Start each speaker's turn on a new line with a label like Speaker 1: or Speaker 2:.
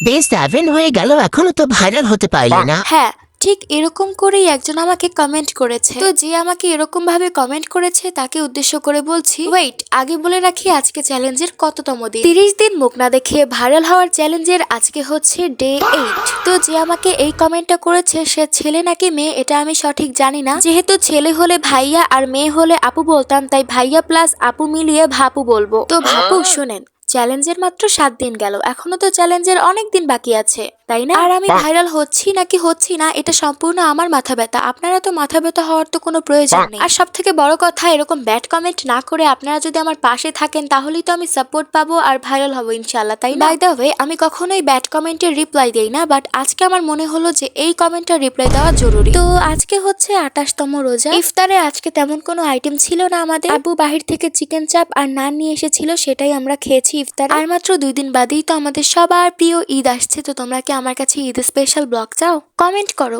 Speaker 1: Day 7 হয়ে গেল, এখনো তো ভাইরাল হতে পারলি না।
Speaker 2: হ্যাঁ, ঠিক এরকম করেই একজন আমাকে কমেন্ট করেছে। তো যে আমাকে এরকম ভাবে কমেন্ট করেছে তাকে উদ্দেশ্য করে বলছি, ওয়েট, আগে বলে রাখি আজকে চ্যালেঞ্জের কততম দিন। 30 দিন মুখ না দেখে ভাইরাল হওয়ার চ্যালেঞ্জের আজকে হচ্ছে ডে 8। তো যে আমাকে এই কমেন্টটা করেছে সে ছেলে নাকি মেয়ে এটা আমি সঠিক জানি না। যেহেতু ছেলে হলে ভাইয়া আর মেয়ে হলে আপু বলতাম, তাই ভাইয়া প্লাস আপু মিলিয়ে ভাপু বলবো। তো ভাপু শুনেন, চ্যালেঞ্জের মাত্র 7 দিন গেল, এখনো তো চ্যালেঞ্জের অনেক দিন বাকি আছে, তাই না? আর আমি ভাইরাল হচ্ছি নাকি হচ্ছি না এটা সম্পূর্ণ আমার মাথা ব্যথা। আপনারা তো মাথা ব্যথা হওয়ার তো কোনো প্রয়োজন নেই। আর সব থেকে বড় কথা, এরকম ব্যাড কমেন্ট না করে আপনারা যদি আমার পাশে থাকেন তাহলেই তো আমি সাপোর্ট পাবো আর ভাইরাল হবো ইনশাল্লাহ, তাই না? বাই দ্য ওয়ে, আমি কখনোই ব্যাড কমেন্টের রিপ্লাই দেই না, বাট আজকে আমার মনে হলো যে এই কমেন্টটার রিপ্লাই দেওয়া জরুরি। তো আজকে হচ্ছে 28তম রোজা। ইফতারে আজকে তেমন কোনো আইটেম ছিল না আমাদের। আবু বাহির থেকে চিকেন চাপ আর নান নিয়ে এসেছিল, সেটাই আমরা খেয়েছি ইফতারে। আর মাত্র 2 দিন বাদেই তো আমাদের সবার প্রিয় ঈদ আসছে। তো তোমরা কি আমার কাছে ঈদ স্পেশাল ব্লগ চাও? কমেন্ট করো।